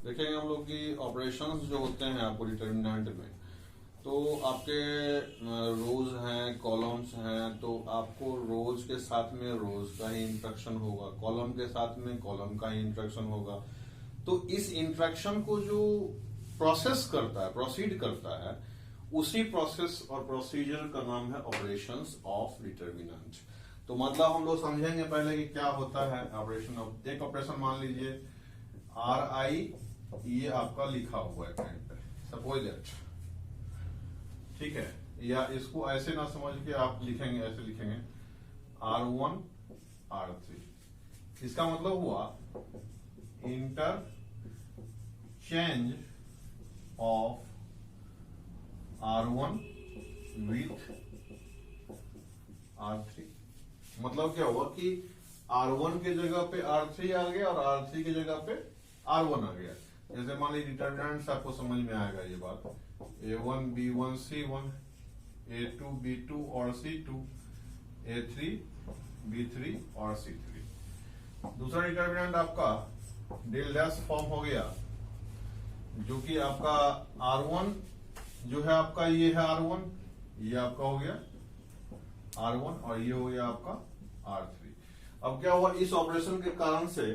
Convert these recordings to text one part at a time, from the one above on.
देखेंगे हम लोग कि ऑपरेशंस जो होते हैं आपको डिटर्मिनेंट में, तो आपके रोज हैं, कॉलम्स हैं, तो आपको रोज के साथ में रोज का ही इंट्रैक्शन होगा, कॉलम के साथ में कॉलम का ही इंट्रैक्शन होगा। तो इस इंट्रैक्शन को जो प्रोसेस करता है, प्रोसीड करता है, उसी प्रोसेस और प्रोसीजर का नाम है ऑपरेशंस ऑफ डिटर्मिनेंट। तो मतलब हम लोग समझेंगे पहले कि क्या होता है ऑपरेशन ऑफ। एक ऑपरेशन मान लीजिए RI, ये आपका लिखा हुआ है कहीं पे, सपोज दैट, ठीक है, या इसको ऐसे ना समझ के आप लिखेंगे, ऐसे लिखेंगे R1 R3। इसका मतलब हुआ interchange of R1 with R3। मतलब क्या हुआ कि R1 के जगह पे R3 आ गया और R3 के जगह पे R1 आ गया। जैसे मान लीजिए डिटर्मिनेंट्स आपको समझ में आएगा ये बात, A1 B1 C1, A2 B2 और C2, A3 B3 और C3। दूसरा डिटर्मिनेंट आपका डेल डैश फॉर्म हो गया, जो कि आपका R1 जो है आपका, ये है R1, ये आपका हो गया R1 और ये हो गया आपका R3। अब क्या हुआ, इस ऑपरेशन के कारण से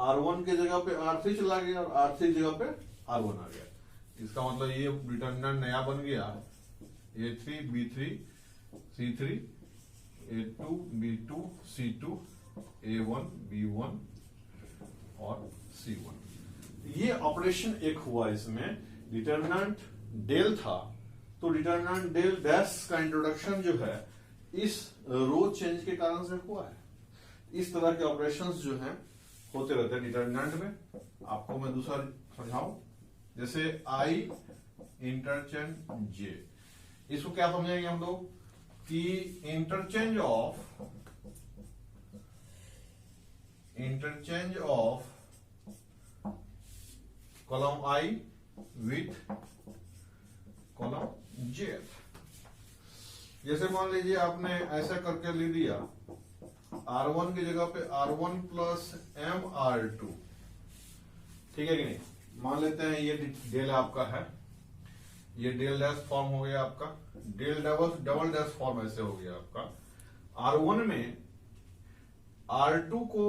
R1 के जगह पे R3 चला गया और R3 की जगह पे R1 आ गया। इसका मतलब ये डिटर्मिनेंट नया बन गया A3 B3 C3, A2 B2 C2, A1 B1 और C1। ये ऑपरेशन एक हुआ। इसमें डिटर्मिनेंट डेल था, तो डिटर्मिनेंट डेल डैश का इंट्रोडक्शन जो है इस रो चेंज के कारण से हुआ है। इस तरह के ऑपरेशंस जो हैं होते रहते हैं डिटर्मिनेंट में। आपको मैं दूसरा समझाऊं, जैसे I इंटरचेंज J, इसको क्या समझेंगे हम लोग कि interchange of column I with column J। जैसे मान लीजिए आपने ऐसा करके ले दिया, R1 की जगह पे R1 प्लस MR2, ठीक है कि नहीं। मान लेते हैं ये डेल आपका है, ये डेल डैश फॉर्म हो गया आपका, डेल डबल डैश फॉर्म ऐसे हो गया आपका। R1 में R2 को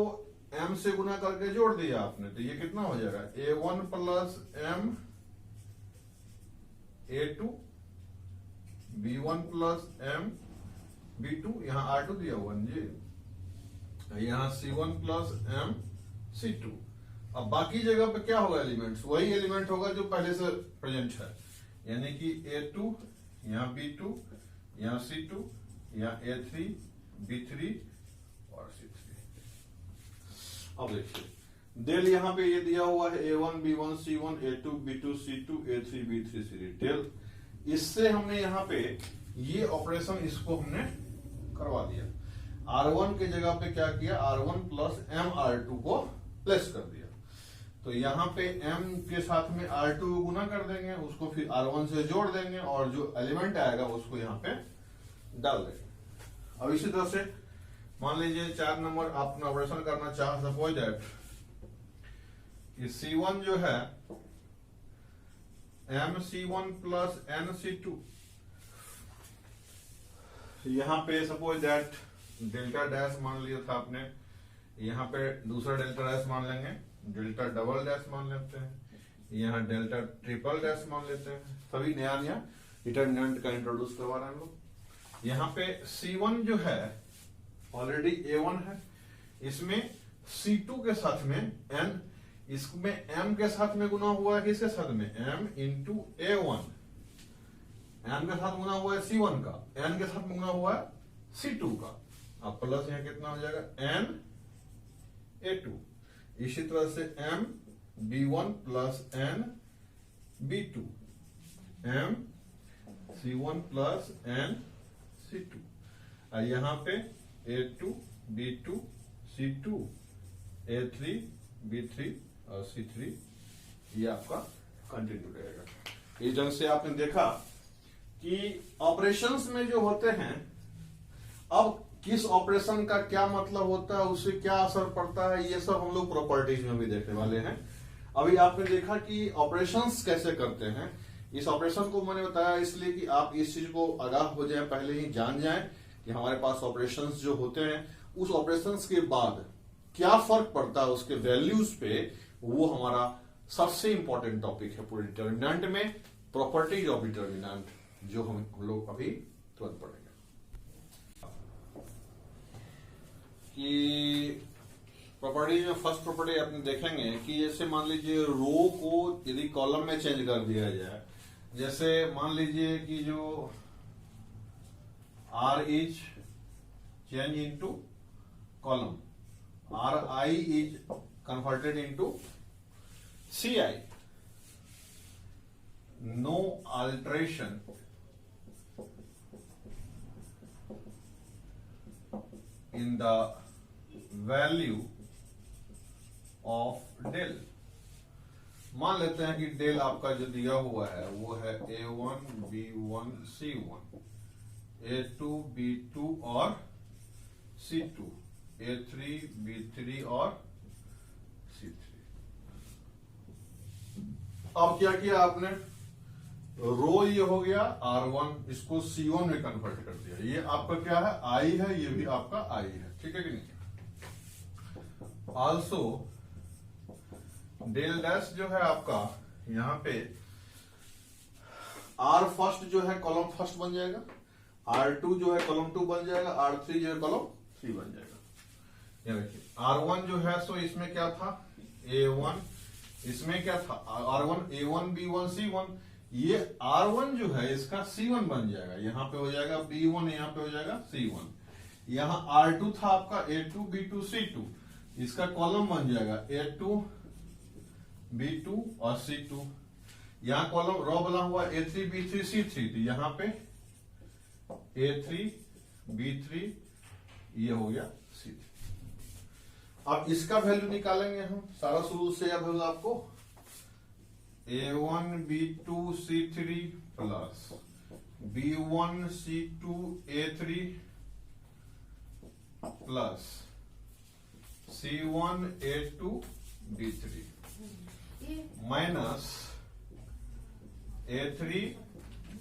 M से गुना करके जोड़ दिया आपने, तो ये कितना हो जाएगा A1 plus M A2 B1 plus M B2, यहां R2 दिया हुआ जी, यहां C1 प्लस M C2। अब बाकी जगह पे क्या होगा, एलिमेंट्स वही एलिमेंट होगा जो पहले से प्रेजेंट है, यानी कि A2, यहां B2, यहां C2, यहां A3 B3 और C3। अब देखिए डेल यहां पे ये दिया हुआ है A1 B1 C1 A2 B2 C2 A3 B3 C3 del. इससे हमने यहां पे ये ऑपरेशन इसको हमने करवा दिया। R1 के जगह पे क्या किया, R1 प्लस MR2 को प्लेस कर दिया। तो यहां पे M के साथ में R2 को गुना कर देंगे, उसको फिर R1 से जोड़ देंगे और जो एलिमेंट आएगा उसको यहां पे डाल देंगे। अब इसी तरह से मान लीजिए 4 नंबर आपने ऑपरेशन करना चाह, सपोज दैट कि C1 जो है MC1 प्लस NC2, यहां पे सपोज दैट डेल्टा डैश मान लिया था आपने, यहां पे दूसरा डेल्टा डैश मान लेंगे, डेल्टा डबल डैश मान लेते हैं, यहां डेल्टा ट्रिपल डैश मान लेते हैं। सभी नया नया डिटर्मिनेंट का इंट्रोड्यूस करवा रहे हैं हम लोग। यहां पे C1 जो है ऑलरेडी A1 है, इसमें C2 के साथ में N, इसमें M के साथ में गुना हुआ है, किसके साथ में M इंटू A1, N के साथ गुना हुआ है C1 का, N के साथ गुना हुआ है C2 का। अब प्लस यहां कितना हो जाएगा N A2। इसी तरह से M B1 plus N B2, M C1 plus N C2, और यहां पे A2 B2 C2 A3 B3 और C3, ये आपका कंटिन्यू रहेगा। इस ढंग से आपने देखा कि ऑपरेशंस में जो होते हैं, अब किस ऑपरेशन का क्या मतलब होता है, उससे क्या असर पड़ता है, ये सब हम लोग प्रॉपर्टीज में भी देखने वाले हैं। अभी आपने देखा कि ऑपरेशंस कैसे करते हैं। इस ऑपरेशन को मैंने बताया इसलिए कि आप इस चीज को आगाह हो जाए, पहले ही जान जाएं कि हमारे पास ऑपरेशंस जो होते हैं, उस ऑपरेशंस के बाद क्या फर्क पड़ता है उसके वैल्यूज पे, वो हमारा सबसे इंपॉर्टेंट टॉपिक है पूरे डिटर्मिनेंट में, प्रॉपर्टीज ऑफ डिटर्मिनेंट, जो हम लोग अभी तुरंत पढ़ेंगे। कि प्रॉपर्टीज में फर्स्ट प्रॉपर्टी आपने देखेंगे कि जैसे मान लीजिए रो को यदि कॉलम में चेंज कर दिया जाए, जैसे मान लीजिए कि जो R is change into column, RI is converted into CI, no alteration in the value of del. मान लेते हैं कि डेल आपका जो दिया हुआ है वो है A1 B1 C1, A2 B2 और C2, A3 B3 और C3। अब क्या किया आपने, रो ये हो गया R1, इसको C1 में कन्वर्ट कर दिया। ये आपका क्या है, I है, ये भी आपका I है, ठीक है कि नहीं। आल्सो डेल डैश जो है आपका यहां पे R फर्स्ट जो है कॉलम फर्स्ट बन जाएगा, R2 जो है कॉलम 2 बन जाएगा, R3 जो है कॉलम 3 बन जाएगा। ये देखिए R1 जो है सो इसमें क्या था A1, इसमें क्या था R1 A1 B1 C1, ये R1 जो है इसका C1 बन जाएगा, यहां पे हो जाएगा B1, यहां पे हो जाएगा C1। यहां R2 था आपका A2 B2 C2, इसका कॉलम बन जाएगा A2 B2 और C2। यहां कॉलम रो बना हुआ A3 B3 C3, तो यहां पे A3 B3, ये हो गया C3। अब इसका वैल्यू निकालेंगे हम, सारा शुरू से याद होगा आपको, A1 B2 C3 plus B1 C2 A3 plus C1 A2 B3 minus A3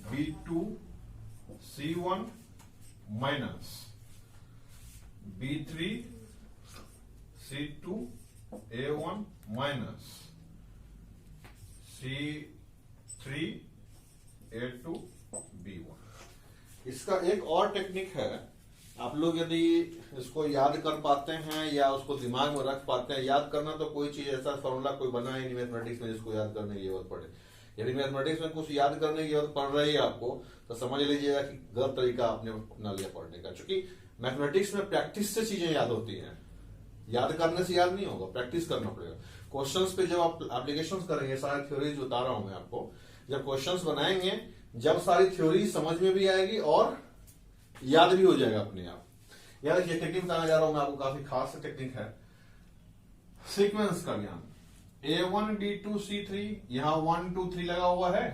B2 C1 minus B3 C2 A1 minus C3 A2 B1। इसका एक और टेक्निक है, आप लोग यदि इसको याद कर पाते हैं या उसको दिमाग में रख पाते हैं, याद करना तो कोई चीज ऐसा फॉर्मूला कोई बना ही नहीं मैथमेटिक्स में जिसको याद करने की जरूरत पड़े। यदि मैथमेटिक्स में कुछ याद करने की जरूरत पड़ रही है आपको, तो समझ लीजिएगा कि गलत तरीका आपने अपना लिया पढ़ने का। क्योंकि मैथमेटिक्स में प्रैक्टिस से चीजें याद होती हैं, याद करने से याद नहीं होगा, प्रैक्टिस करना पड़ेगा। क्वेश्चंस पे जब आप एप्लीकेशंस करेंगे, सारे थ्योरीज बता रहा हूं मैं आपको, जब क्वेश्चंस बनाएंगे, जब सारी थ्योरी समझ में भी आएगी और याद भी हो जाएगा अपने आप। यार ये टेक्निक बताने जा रहा हूं मैं आपको, काफी खास टेक्निक है सीक्वेंस का ज्ञान। A1 B2 C3, यहां 1 2 3 लगा हुआ है।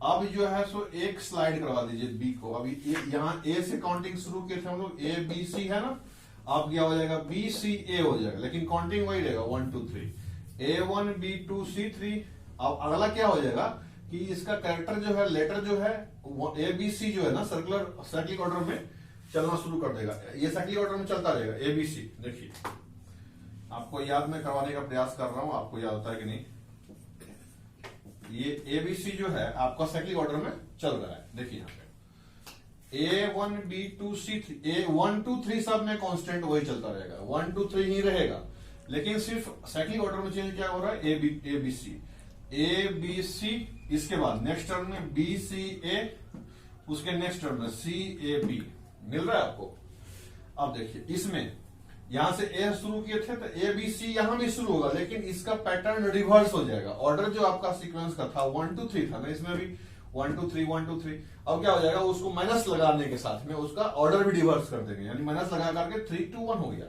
अब जो है सो एक स्लाइड करवा दीजिए B को। अभी यहां A से काउंटिंग शुरू किए थे हम लोग, A B C है ना, अब क्या हो जाएगा B C A हो जाएगा, लेकिन काउंटिंग वही रहेगा 1 2 3, A1 B2 C3। अब अगला क्या हो जाएगा कि इसका कैरेक्टर जो है, लेटर जो है A B C जो है ना, साइक्लिक ऑर्डर में चलना शुरू कर देगा। ये साइक्लिक ऑर्डर में चलता रहेगा A B C। देखिए आपको याद में करवाने का प्रयास कर रहा हूं, आपको याद होता है कि नहीं। ये A B C जो है आपका साइक्लिक ऑर्डर में चल रहा है। देखिए यहाँ पे A1 B2 C3, A1 2 3 सब में कांस्टेंट वही चलता रहेगा, 1 2 3 ही रहेगा, लेकिन सिर्फ साइक्लिक ऑर्डर में चेंज क्या हो रहा है, A B C A B C, इसके बाद नेक्स्ट टर्म में B C A, उसके नेक्स्ट टर्म में C A B मिल रहा है आपको। अब देखिए इसमें यहां से A शुरू किए थे तो A B C यहां भी शुरू होगा, लेकिन इसका पैटर्न रिवर्स हो जाएगा। ऑर्डर जो आपका सीक्वेंस का था 1 2 3 था ना, इसमें भी 1 2 3 1 2 3। अब क्या हो जाएगा, उसको माइनस लगाने के साथ में उसका ऑर्डर भी रिवर्स कर देंगे, यानी माइनस लगा करके 3 2 1 हो गया,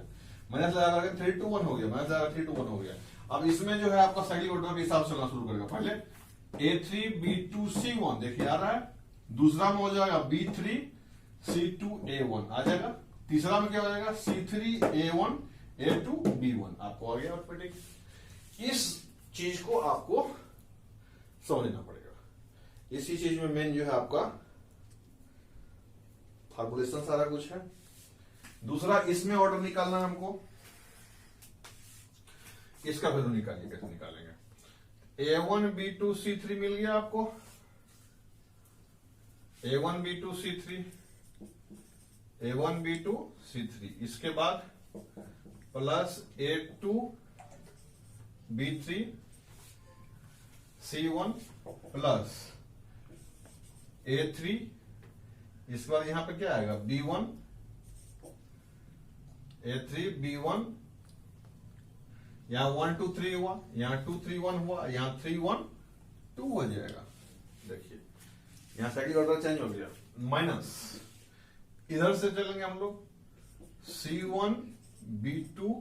माइनस लगा करके 3 2 1 हो गया, माइनस लगा 3 2 1 हो गया। अब इसमें जो है आपका साइक्लिक ऑर्डर के हिसाब से चलना शुरू करेगा। पहले A3 B2 C1 देखिए आ रहा है, दूसरा में हो जाएगा B3 C2 A1 आ जाएगा, तीसरा में क्या हो जाएगा C3 A1 A2 B1 आपको आ गया ऑटोमेटिक। इस चीज को आपको समझना पड़ेगा। इसी चीज में मेन जो है आपका फॉर्मुलेशन सारा कुछ है। दूसरा, इसमें ऑर्डर निकालना है हमको, इसका वैल्यू निकालिए। कैसे निकालेंगे? A1 B2 C3 मिल गया आपको, A1 B2 C3, A1 B2 C3। इसके बाद plus A2 B3 C1 plus A3, इसके बाद यहां पे क्या आएगा? B1 A3 B1, यहां 1 2 3 हुआ, यहां 2 3 1 हुआ, यहां 3 1 2 हो जाएगा। देखिए यहां सेकंड ऑर्डर चेंज हो गया। माइनस इधर से चलेंगे हम लोग, C1 B2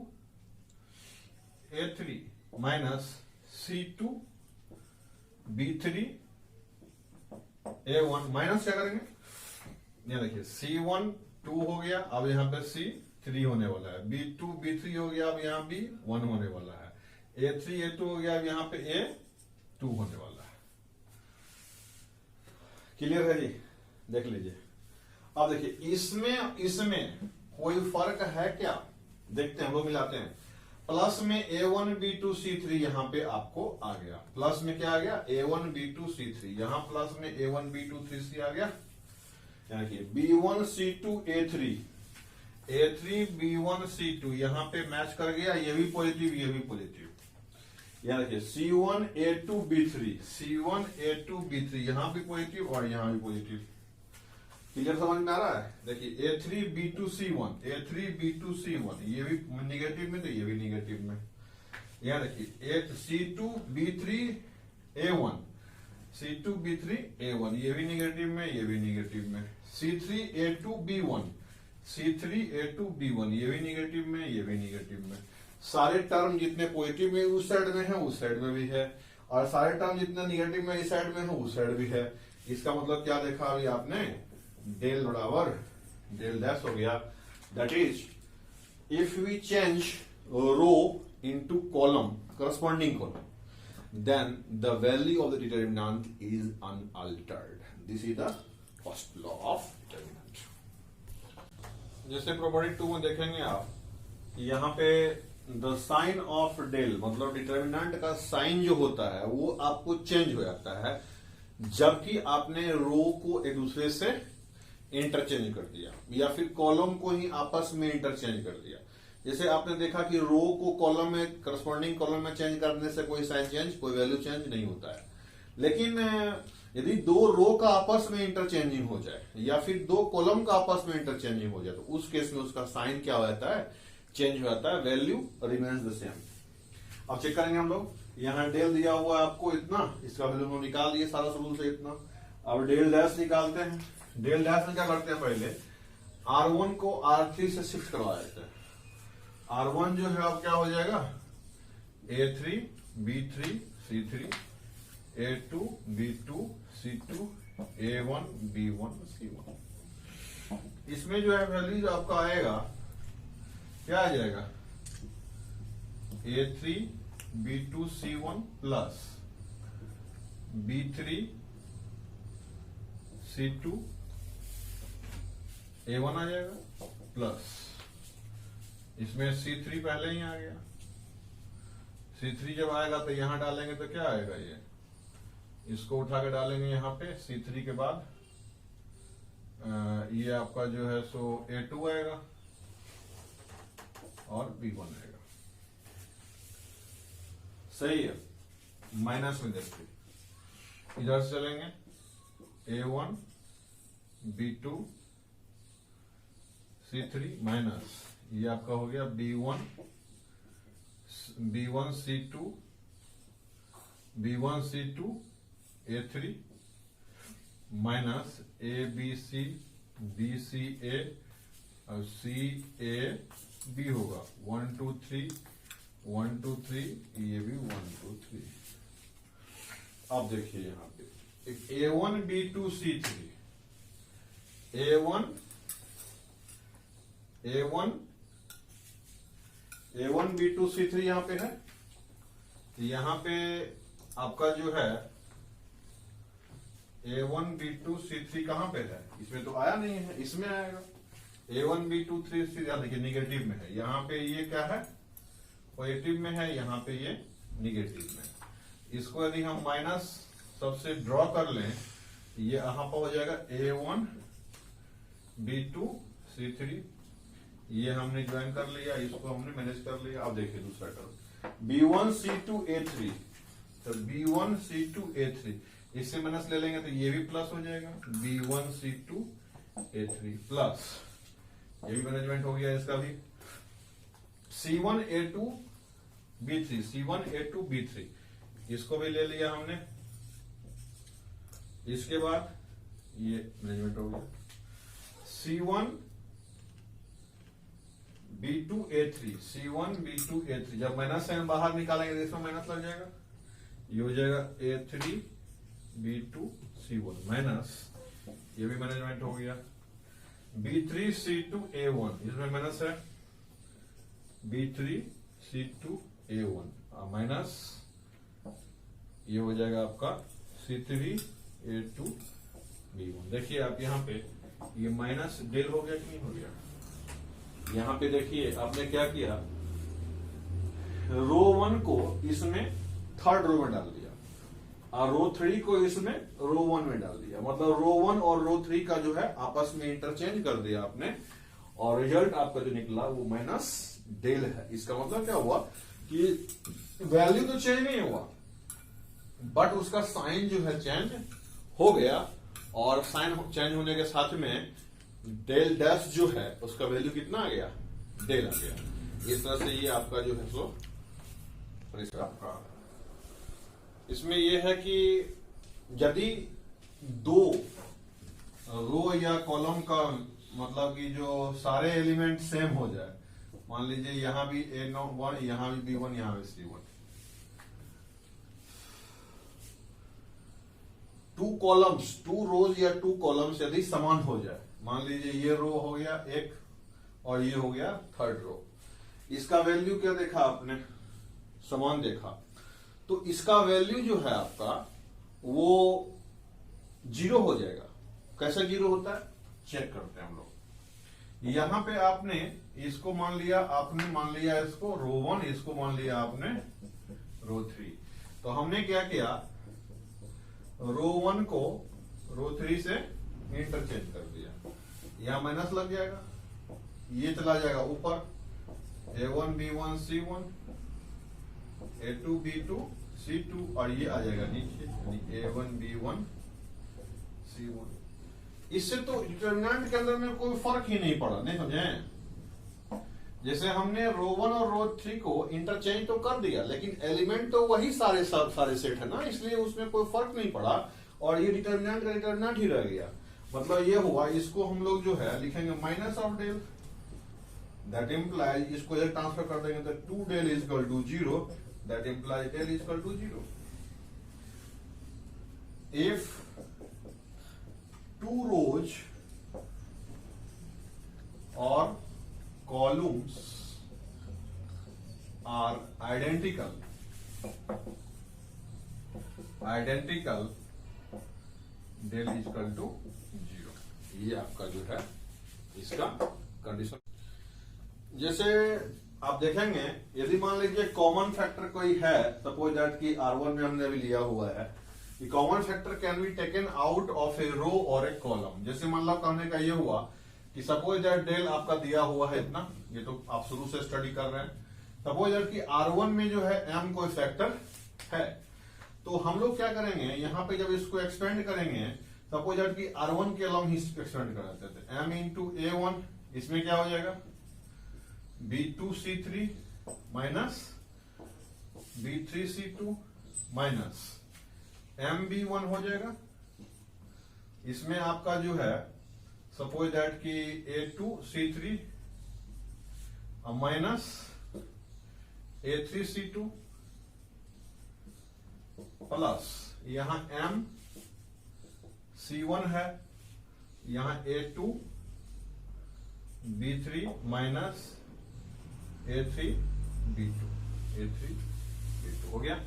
A3 minus C2 B3 A1 minus क्या करेंगे? ये देखिए C1 2 हो गया, अब यहां पे C3 होने वाला है, B2 B3 हो गया, अब यहां B1 होने वाला है, A3 A2 हो गया, अब यहां पे A2 होने वाला है। क्लियर है जी? देख लीजिए। अब देखिए इसमें कोई फर्क है क्या? देखते हैं, हम लोग मिलाते हैं। प्लस में A1 B2 C3 यहां पे आपको आ गया, प्लस में क्या आ गया? A1 B2 C3, यहां प्लस में A1 B2 3C आ गया, यानी कि B1 C2 A3 A3 B1 C2 यहां पे मैच कर गया, ये भी पॉजिटिव ये भी पॉजिटिव। यहां देखिए C1 A2 B3 C1 A2 B3 यहां भी पॉजिटिव और यहां भी पॉजिटिव। क्लियर समझ में आ रहा है? देखिए A3 B2 C1 A3 B2 C1 ये भी निगेटिव में तो ये भी निगेटिव में। यहां देखिए C2 B3 A1 C2 B3 A1 ये भी निगेटिव में ये भी निगेटिव में। C3 A2 B1 C3 A2 B1 ये भी निगेटिव में ये भी निगेटिव में। सारे टर्म जितने पॉजिटिव में उस साइड में है उस साइड में भी है, और सारे टर्म जितने निगेटिव में इस साइड में है उस साइड भी है। इसका मतलब क्या देखा अभी आपने? डेल बराबर डेल डैश हो गया। That is if we change row into column, corresponding column, then the value of the determinant is unaltered. This is the first law of determinant. जैसे प्रॉपर्टी 2 में देखेंगे आप, यहां पे द साइन ऑफ डेल मतलब determinant का sign जो होता है वो आपको चेंज हो जाता है जबकि आपने रो को एक दूसरे से इंटरचेंज कर दिया या फिर कॉलम को ही आपस में इंटरचेंज कर दिया। जैसे आपने देखा कि रो को कॉलम में करस्पॉन्डिंग कॉलम में चेंज करने से कोई साइन चेंज कोई वैल्यू चेंज नहीं होता है, लेकिन यदि दो रो का आपस में इंटरचेंजिंग हो जाए या फिर दो कॉलम का आपस में इंटरचेंजिंग हो जाए तो उस केस में उसका साइन क्या हो जाता है? चेंज हो जाता है, वैल्यू रिमेन्स द सेम। अब चेक करेंगे हम लोग, यहां डेल दिया हुआ है आपको इतना, इसका वैल्यू हम निकाल दिए सारा रूल से इतना। अब डेल डैश निकालते हैं। डेल डैश में क्या करते हैं? पहले R1 को R3 से शिफ्ट करवा देते हैं। R1 जो है अब क्या हो जाएगा? A3 B3 C3 A2 B2 C2 A1 B1 C1। इसमें जो है वैल्यू जो आपका आएगा क्या आ जाएगा? A3 B2 C1 plus B3 C2 A1 आ जाएगा प्लस इसमें C3 पहले ही आ गया। C3 जब आएगा तो यहां डालेंगे तो क्या आएगा? इसको उठा के डालेंगे यहां पे C3 के बाद ये आपका जो है सो A2 आएगा और B1 आएगा। सही है। माइनस में देखते इधर से चलेंगे A1 B2 C3 माइनस ये आपका हो गया B1 C2 B1 C2 A3 minus ABC BCA और CAB होगा 1 2 3 1 2 3 ये भी 1 2 3। अब देखिए यहां पे A1 B2 C3 A1 B2 C3 यहां पे है, तो यहाँ पे आपका जो है A1 B2 C3 कहाँ पे है, इसमें तो आया नहीं है, इसमें आएगा। A1 B2 3 देखिए निगेटिव में है, यहाँ पे ये क्या है पॉजिटिव में है, यहाँ पे ये निगेटिव में है। इसको यदि हम माइनस सबसे ड्रॉ कर लें, ये यहाँ पर हो जाएगा A1 B2 C3, ये हमने ज्वाइन कर लिया, इसको हमने मैनेज कर लिया। अब देखिए दूसरा टर्म B1 C2 A3, तो B1 C2 A3 इससे माइनस ले लेंगे तो ये भी प्लस हो जाएगा, B1 C2 A3 प्लस, ये भी मैनेजमेंट हो गया इसका भी। C1 A2 B3, C1 A2 B3 इसको भी ले लिया हमने। इसके बाद ये मैनेजमेंट हो गया। C1 B2 A3, C1 B2 A3 जब माइनस से हम बाहर निकालेंगे तो इसमें माइनस लग जाएगा, ये हो जाएगा A3 B2 C1 माइनस, ये भी मैनेजमेंट हो गया। B3 C2 A1 इसमें माइनस है, B3 C2 A1 माइनस, ये हो जाएगा आपका C3 A2 B1। देखिए आप यहाँ पे ये माइनस डेल हो गया कि नहीं हो गया। यहाँ पे देखिए आपने क्या किया, रो 1 को इसमें थर्ड रो में डाल दिया और रो 3 को इसमें रो 1 में डाल दिया, मतलब रो 1 और रो 3 का जो है आपस में इंटरचेंज कर दिया आपने, और रिजल्ट आपका जो निकला वो माइनस डेल है। इसका मतलब क्या हुआ कि वैल्यू तो चेंज नहीं हुआ बट उसका साइन जो है चेंज हो गया, और साइन चेंज होने के साथ में डेल डैश जो है उसका वैल्यू कितना आ गया, डेल आ गया। इस तरह से ये आपका जो है सो आपका इसमें ये है कि यदि दो रो या कॉलम का मतलब कि जो सारे एलिमेंट सेम हो जाए, मान लीजिए यहां भी A1 यहां भी B1 यहां भी C1, two columns, two rows या टू कॉलम्स यदि समान हो जाए, मान लीजिए ये रो हो गया एक और ये हो गया थर्ड रो, इसका वैल्यू क्या देखा आपने, समान देखा, तो इसका वैल्यू जो है आपका वो 0 हो जाएगा। कैसे 0 होता है चेक करते हैं हम लोग। यहां पे आपने इसको मान लिया, आपने मान लिया इसको रो 1, इसको मान लिया आपने रो 3, तो हमने क्या किया, रो 1 को रो 3 से इंटरचेंज कर दिया, यहां माइनस लग जाएगा, ये चला जाएगा ऊपर, A1 B1 C1 A2 B2 C2 और ये आ जाएगा नीचे, यानी A1 B1 C1। इससे तो डिटरमिनेंट के अंदर में कोई फर्क ही नहीं पड़ा, नहीं समझे। जैसे हमने रो 1 और रो 3 को इंटरचेंज तो कर दिया, लेकिन एलिमेंट तो वही सारे सेट है ना, इसलिए उसमें कोई फर्क नहीं पड़ा और ये डिटरमिनेंट का डिटरमिनेंट ही रह गया। मतलब ये हुआ, इसको हम लोग जो है लिखेंगे minus of del, that implies, इसको इधर ट्रांसफर कर देंगे तो 2 del is equal to 0, that implies del is equal to 0। If two rows और columns are identical del is equal to 0, ये आपका जो है इसका कंडीशन। जैसे आप देखेंगे यदि मान लीजिए कॉमन फैक्टर कोई है, सपोज दैट कि R1 में हमने अभी लिया हुआ है कि common factor can be taken out of a row और ए कॉलम। जैसे मतलब कहने का ये हुआ कि सपोज दैट डेल आपका दिया हुआ है इतना, ये तो आप शुरू से स्टडी कर रहे हैं, सपोज दैट कि R1 में जो है m कोई फैक्टर है, तो हम लोग क्या करेंगे यहां पे जब इसको एक्सपेंड करेंगे, सपोज दैट कि R1 के अलॉन्ग ही एक्सपेंड कर देते थे, m इंटू A1, इसमें क्या हो जाएगा B2 C3 minus B3 C2 minus m B1 हो जाएगा। इसमें आपका जो है सपोज दैट कि A2 C3 minus A3 C2 plus यहां M C1 है, यहां A2 B3 minus A3 B2 A3 B2 हो गया।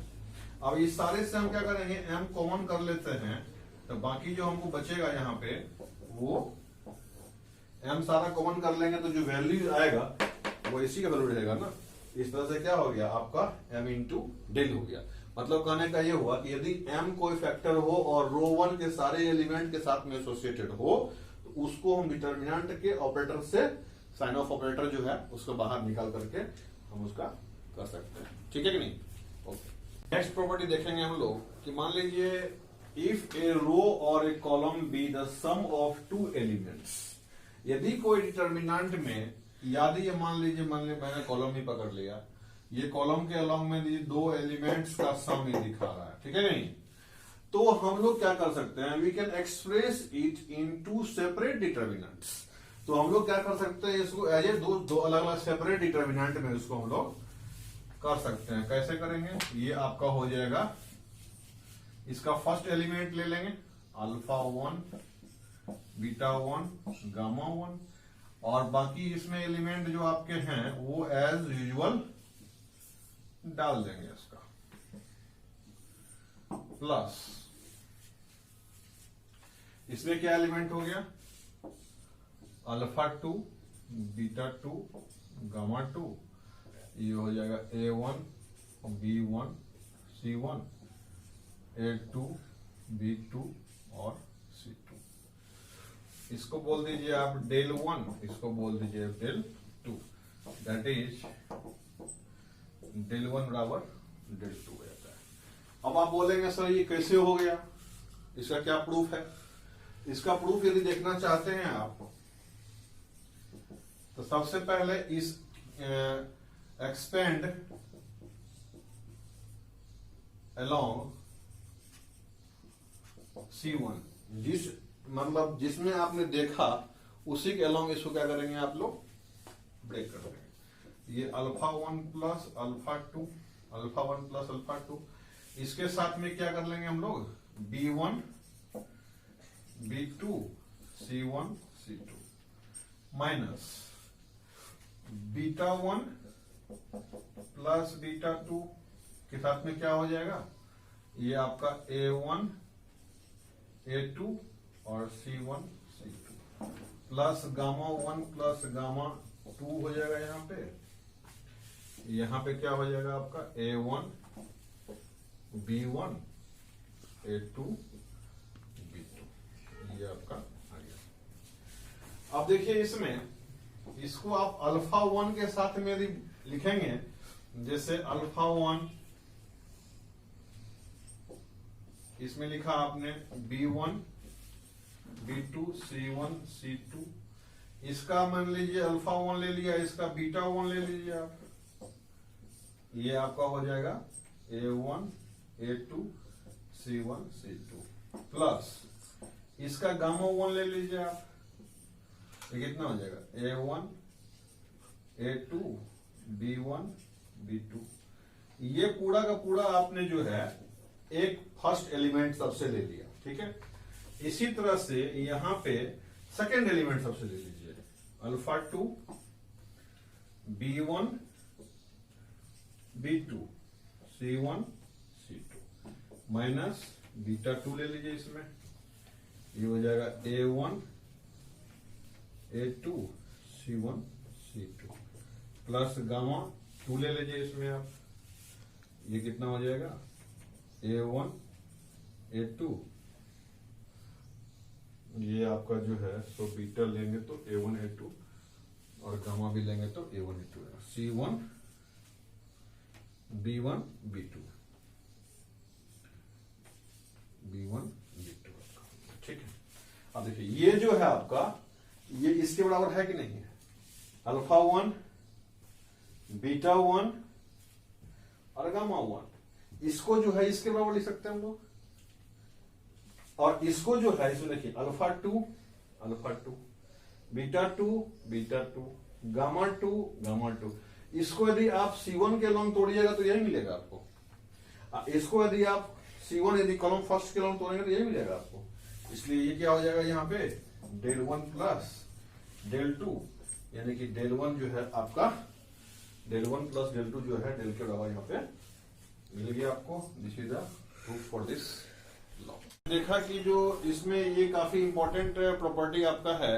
अब इस सारे से हम क्या करेंगे, m कॉमन कर लेते हैं, तो बाकी जो हमको बचेगा यहाँ पे वो m सारा कॉमन कर लेंगे तो जो वैल्यू आएगा वो इसी का वैल्यू रहेगा ना। इस तरह से क्या हो गया आपका m इंटू डेल हो गया। मतलब कहने का ये हुआ कि यदि m कोई फैक्टर हो और रो 1 के सारे एलिमेंट के साथ में एसोसिएटेड हो तो उसको हम डिटर्मिनेंट के ऑपरेटर से साइन ऑफ ऑपरेटर जो है उसको बाहर निकाल करके हम उसका कर सकते हैं। ठीक है कि नहीं? ओके। नेक्स्ट प्रॉपर्टी देखेंगे हम लोग कि मान लीजिए इफ ए रो और a column be the sum of two elements. यदि कोई डिटर्मिनेंट में यदि ये मान लीजिए मैंने कॉलम ही पकड़ लिया, ये कॉलम के अलॉन्ग में दो एलिमेंट्स का सम ही दिखा रहा है, ठीक है नहीं? तो हम लोग क्या कर सकते हैं, we can express it in two separate determinants. तो हम लोग क्या कर सकते हैं, इसको एज ए दो अलग अलग सेपरेट डिटर्मिनेंट में इसको हम लोग कर सकते हैं। कैसे करेंगे, ये आपका हो जाएगा, इसका फर्स्ट एलिमेंट ले लेंगे अल्फा 1 बीटा 1 गामा 1 और बाकी इसमें एलिमेंट जो आपके हैं वो एज यूजुअल डाल देंगे इसका, प्लस इसमें क्या एलिमेंट हो गया, अल्फा 2 बीटा 2 गामा 2, ये हो जाएगा A1 B1 C1 A2 B2 और C2। इसको बोल दीजिए आप डेल 1, इसको बोल दीजिए डेल 2, दैट इज डेल 1 बराबर डेल 2 हो जाता है। अब आप बोलेंगे सर ये कैसे हो गया, इसका क्या प्रूफ है? इसका प्रूफ यदि देखना चाहते हैं आप तो सबसे पहले इस एक्सपेंड अलोंग C1, मतलब जिसमें आपने देखा उसी के अलोंग इसको क्या करेंगे आप लोग ब्रेक कर देंगे। ये alpha 1 plus alpha 2, alpha 1 plus alpha 2, इसके साथ में क्या कर लेंगे हम लोग B1 B2 C1 C2 minus beta 1 plus beta 2 के साथ में क्या हो जाएगा, ये आपका A1 A2 और C1 C2 plus gamma 1 plus gamma 2 हो जाएगा। यहाँ पे क्या हो जाएगा आपका A1 B1 A2 B2, ये आपका आ गया। अब देखिए इसमें इसको आप अल्फा 1 के साथ में यदि लिखेंगे, जैसे अल्फा 1 इसमें लिखा आपने B1 B2 C1 C2, इसका मान लीजिए अल्फा 1 ले लिया, इसका बीटा 1 ले लीजिए आप, ये आपका हो जाएगा A1 A2 C1 C2 plus इसका गामा 1 ले लीजिए आप, ये कितना हो जाएगा A1 A2 B1 B2। ये पूरा का पूरा आपने जो है एक फर्स्ट एलिमेंट सबसे ले लिया, ठीक है। इसी तरह से यहां पे सेकेंड एलिमेंट सबसे ले लीजिए, alpha 2 B1 B2 C1 C2 minus beta 2 ले लीजिए, इसमें ये हो जाएगा A1 A2 C1 C2 plus gamma 2 ले लीजिए इसमें आप, ये कितना हो जाएगा A1 A2, ये आपका जो है सो बीटा लेंगे तो A1 A2 और गामा भी लेंगे तो A1 A2 C1 B1 B2 B1 B2, ठीक है। अब देखिए ये जो है आपका ये इसके बराबर है कि नहीं है, अल्फा 1 बीटा 1 और गामा 1, इसको जो है इसके बराबर लिख सकते हैं हम लोग, और इसको जो है इसमें देखिए अल्फा 2 बीटा 2 गामा 2, इसको यदि आप C1 के लॉन्ग तोड़िएगा तो यही मिलेगा आपको। इसको यदि आप C1 यदि कॉलम फर्स्ट के लॉन्ग तोड़ेंगे तो यही मिलेगा आपको। इसलिए ये क्या हो जाएगा यहाँ पे डेल 1 प्लस डेल 2, यानी कि डेल 1 जो है आपका डेल 1 प्लस डेल 2 जो है डेल के बराबर यहाँ पे मिल गया आपको। This is the proof for this law. देखा कि जो इसमें ये काफी इंपॉर्टेंट प्रॉपर्टी आपका है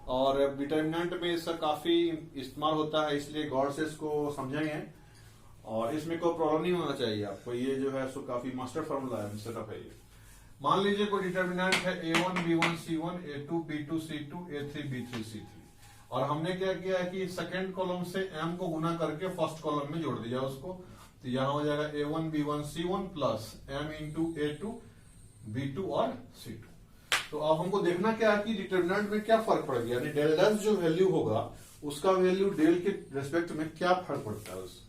और डिटर्मिनेंट में इसका काफी इस्तेमाल होता है, इसलिए गौर से इसको समझेंगे और इसमें कोई प्रॉब्लम नहीं होना चाहिए आपको। ये जो है सो काफी मास्टर फॉर्मूला है, सेटअप है ये। मान लीजिए कोई डिटर्मिनेंट है A1 B1 C1 A2 B2 C2 A3 B3 C3 और हमने क्या किया है कि सेकंड कॉलम से m को गुना करके फर्स्ट कॉलम में जोड़ दिया उसको, तो यहां हो जाएगा A1 B1 C1 plus m into A2 B2 और C2। तो अब हमको देखना क्या है कि डिटर्मिनेंट में क्या फर्क पड़ गया, यानी डेल डैश जो वैल्यू होगा उसका वैल्यू डेल के रेस्पेक्ट में क्या फर्क पड़ता है उस।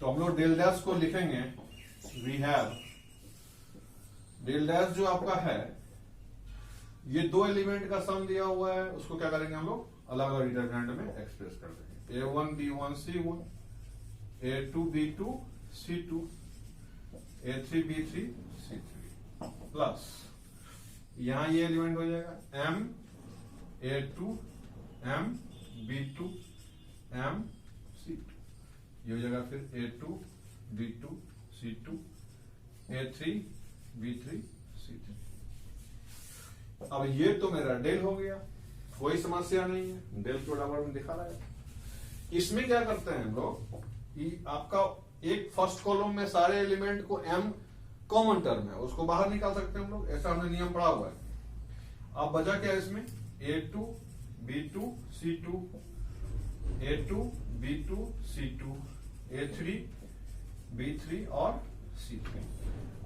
तो हम लोग डेल डैश को लिखेंगे, वी हैव डेल डैश जो आपका है ये दो एलिमेंट का सम दिया हुआ है, उसको क्या करेंगे हम लोग अलग अलग डिटर्मिनेंट में एक्सप्रेस कर देंगे। A1 B1 C1 A2 B2 C2 A3 B3 C3 plus यहां ये एलिमेंट हो जाएगा M A2 M B2 M C2, ये हो जाएगा फिर A2 B2 C2 A3 B3 C3। अब ये तो मेरा डेल हो गया, कोई समस्या नहीं है, डेल के बराबर में दिखा रहा है। इसमें क्या करते हैं हम लोग कि आपका एक फर्स्ट कॉलम में सारे एलिमेंट को m कॉमन टर्म है उसको बाहर निकाल सकते हैं हम लोग, ऐसा हमने नियम पढ़ा हुआ है। अब बचा क्या है इसमें A2 B2 C2 A2 B2 C2 A3 B3 और C3।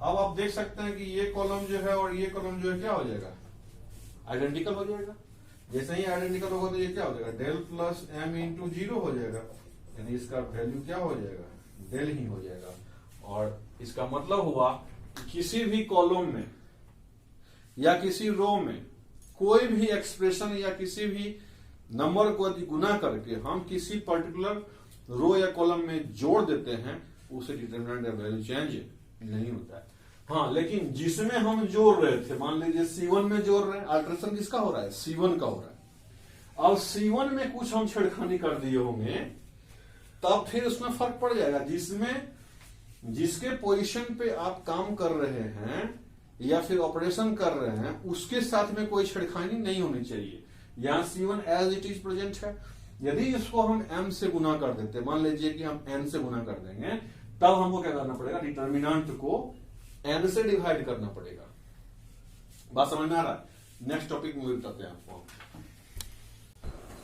अब आप देख सकते हैं कि ये कॉलम जो है और ये कॉलम जो है क्या हो जाएगा, आइडेंटिकल हो जाएगा। जैसे ही आइडेंटिकल होगा तो ये क्या हो जाएगा, डेल प्लस m इंटू 0 हो जाएगा, यानी इसका वैल्यू क्या हो जाएगा, डेल ही हो जाएगा। और इसका मतलब हुआ कि किसी भी कॉलम में या किसी रो में कोई भी एक्सप्रेशन या किसी भी नंबर को यदि गुना करके हम किसी पर्टिकुलर रो या कॉलम में जोड़ देते हैं उसे डिटरमिनेंट या वैल्यू चेंज नहीं होता है। हाँ, लेकिन जिसमें हम जोड़ रहे थे, मान लीजिए C1 में जोड़ रहे हैं, अल्ट्रेशन किसका हो रहा है, C1 का हो रहा है। अब C1 में कुछ हम छेड़खानी कर दिए होंगे तब फिर उसमें फर्क पड़ जाएगा। जिसमें जिसके पोजीशन पे आप काम कर रहे हैं या फिर ऑपरेशन कर रहे हैं उसके साथ में कोई छेड़खानी नहीं होनी चाहिए। यहां C1 as it is present है, यदि इसको हम m से गुना कर देते, मान लीजिए कि हम n से गुना कर देंगे, तब हमको क्या करना पड़ेगा, डिटर्मिनेंट को n से डिवाइड करना पड़ेगा। बात समझ में आ रहा है। नेक्स्ट टॉपिक में बताते हैं आपको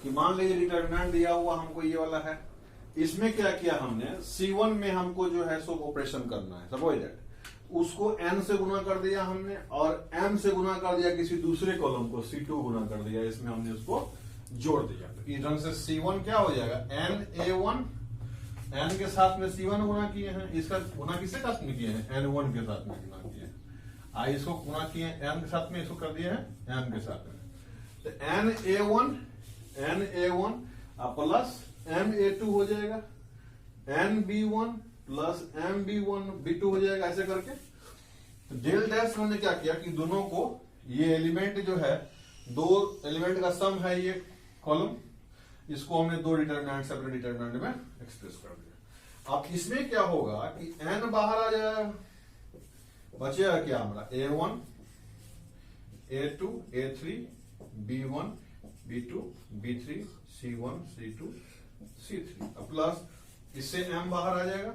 कि मान लीजिए डिटर्मिनेंट दिया हुआ हमको ये वाला है, इसमें क्या किया हमने, C1 में हमको जो है सो ऑपरेशन करना है, सपोज दैट उसको n से गुना कर दिया हमने और m से गुना कर दिया किसी दूसरे कॉलम को, C2 गुना कर दिया, इसमें हमने उसको जोड़ दिया। तो इस ढंग से C1 क्या हो जाएगा, NA1, n के साथ में C1 गुना किए हैं, इसका गुना किसके साथ में किए हैं, N1 के साथ में गुना किए हैं। इसको गुना किए m के साथ में, इसको कर दिए हैं m के साथ में, तो NA1 प्लस MA2 हो जाएगा, NB1 प्लस MB1 B2 हो जाएगा, ऐसे करके। तो डेल डैश हमने क्या किया कि दोनों को, ये एलिमेंट जो है दो एलिमेंट का सम है ये कॉलम, इसको हमने दो डिटर्मिनेंट से अपने डिटर्मिनेंट में एक्सप्रेस कर दिया। अब इसमें क्या होगा कि n बाहर आ जाएगा, बचेगा क्या हमारा A1 A2 A3 B1 B2 B3 C1 C2 C3 plus इससे m बाहर आ जाएगा,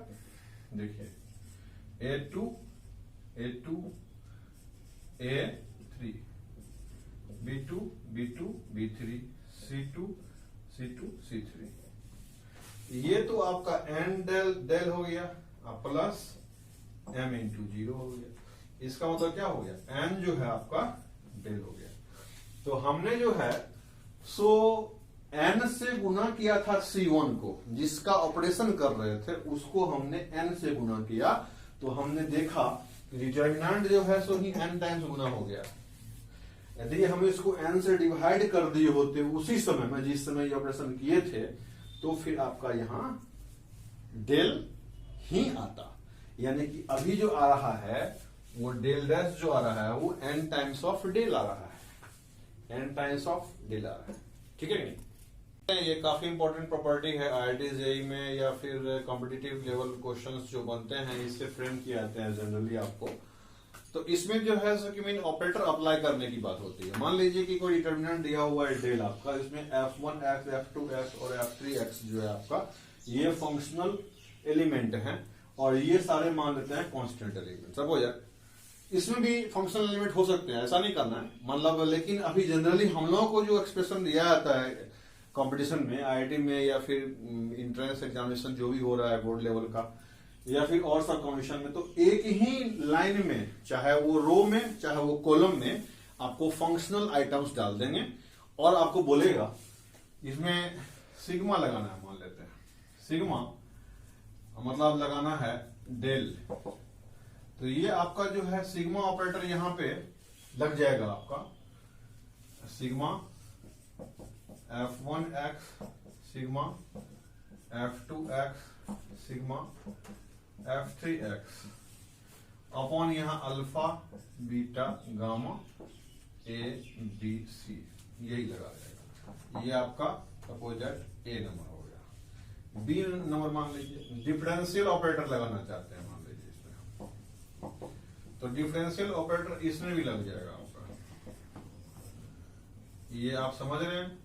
देखिए A2 A2 A3 B2 B2 B3 C2 C2 C3, ये तो आपका n डेल हो गया प्लस m इंटू 0 हो गया। इसका मतलब क्या हो गया, n जो है आपका डेल हो गया। तो हमने जो है सो n से गुना किया था C1 को, जिसका ऑपरेशन कर रहे थे उसको हमने n से गुना किया, तो हमने देखा डिटर्मिनेंट जो है सो ही n टाइम्स गुना हो गया। यदि हम इसको n से डिवाइड कर दिए होते उसी समय में जिस समय ये ऑपरेशन किए थे, तो फिर आपका यहां डेल ही आता, यानी कि अभी जो आ रहा है वो डेल डैश जो आ रहा है वो n टाइम्स ऑफ डेल आ रहा है, n टाइम्स ऑफ डेल आ रहा है। ठीक है नहीं? ये काफी इंपॉर्टेंट प्रॉपर्टी है आईआईटी जेईई में या फिर कॉम्पिटिटिव लेवल क्वेश्चंस जो बनते हैं इससे फ्रेम किए जाते हैं जनरली आपको। तो इसमें जो है सर कि मीन ऑपरेटर अप्लाई करने की बात होती है। मान लीजिए कि कोई डिटर्मिनेंट दिया हुआ है डेल आपका, इसमें f1x, f2x और f3x जो है आपका ये फंक्शनल एलिमेंट हैं और ये सारे मान लेते हैं कांस्टेंट एलिमेंट। सब हो जाए, इसमें भी फंक्शनल एलिमेंट हो सकते हैं, ऐसा नहीं करना है मतलब। लेकिन अभी जनरली हम लोगों को जो एक्सप्रेशन दिया जाता है कंपटीशन में, आईआईटी में या फिर इंट्रेंस एग्जामिनेशन जो भी हो रहा है बोर्ड लेवल का या फिर और सब कमीशन में, तो एक ही लाइन में चाहे वो रो में चाहे वो कॉलम में आपको फंक्शनल आइटम्स डाल देंगे और आपको बोलेगा इसमें सिग्मा लगाना है। मान लेते हैं सिग्मा मतलब लगाना है डेल, तो ये आपका जो है सिग्मा ऑपरेटर यहां पे लग जाएगा आपका sigma f1x sigma f2x sigma f3x upon यहां alpha beta gamma A B C, यही लगा जाएगा। ये आपका अपोजिट ए नंबर हो गया। बी नंबर मान लीजिए डिफरेंशियल ऑपरेटर लगाना चाहते हैं, मान लीजिए इसमें, तो डिफरेंशियल ऑपरेटर इसमें भी लग जाएगा आपका। ये आप समझ रहे हैं।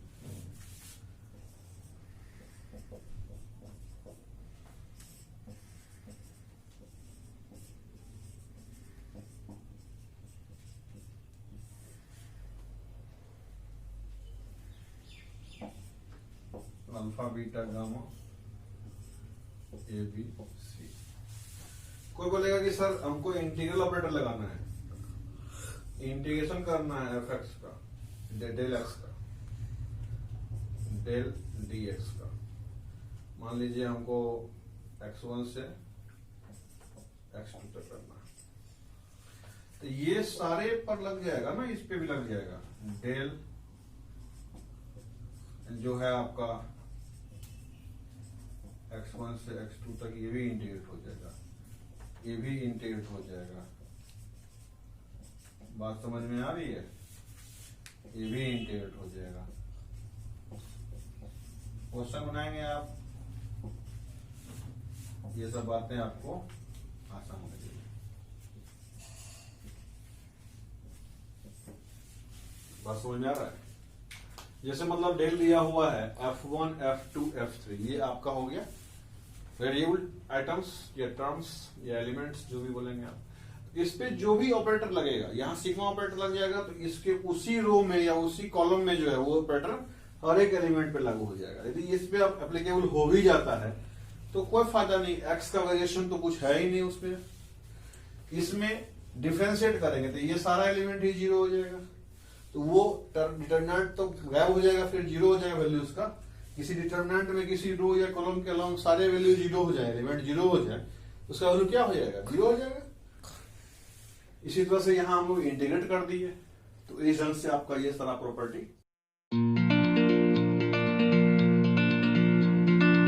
Alpha beta gamma A B C. कोई बोलेगा कि सर हमको इंटीग्रल ऑपरेटर लगाना है, इंटीग्रेशन करना है एफ एक्स का डेल एक्स का डेल डी एक्स का। मान लीजिए हमको x1 से x2 तक करना है, तो ये सारे पर लग जाएगा ना, इस पे भी लग जाएगा। डेल जो है आपका x1 से x2 तक ये भी इंटीग्रेट हो जाएगा, ये भी इंटीग्रेट हो जाएगा। बात समझ में आ रही है? ये भी इंटीग्रेट हो जाएगा। क्वेश्चन बनाएंगे आप, ये सब बातें आपको आसान लगेगी। बात समझ में आ रहा है? जैसे मतलब डेल दिया हुआ है f1 f2 f3, ये आपका हो गया वेरिएबल आइटम्स या टर्म्स या एलिमेंट्स जो भी बोलेंगे आप। इस पे जो भी ऑपरेटर लगेगा, यहां सिग्मा ऑपरेटर लग जाएगा तो इसके उसी रो में या उसी कॉलम में जो है वो ऑपरेटर हर एक एलिमेंट पे लागू हो जाएगा। यदि इस पे आप एप्लीकेबल हो भी जाता है तो कोई फायदा नहीं, एक्स का वेरिएशन तो कुछ है ही नहीं उसमें। इसमें डिफरेंशिएट करेंगे तो ये सारा एलिमेंट ही जीरो हो जाएगा, तो वो डिटर्मिनेंट तो गायब हो जाएगा, फिर जीरो हो जाएगा वैल्यू उसका। किसी डिटर्मिनेंट में किसी रो या कॉलम के अलावा सारे वैल्यू जीरो हो जाए, एलिमेंट जीरो हो जाए, उसका वैल्यू क्या हो जाएगा? जीरो हो जाएगा। इसी तरह से यहां हम लोग इंटीग्रेट कर दिए, तो इस ढंग से आपका ये सारा प्रॉपर्टी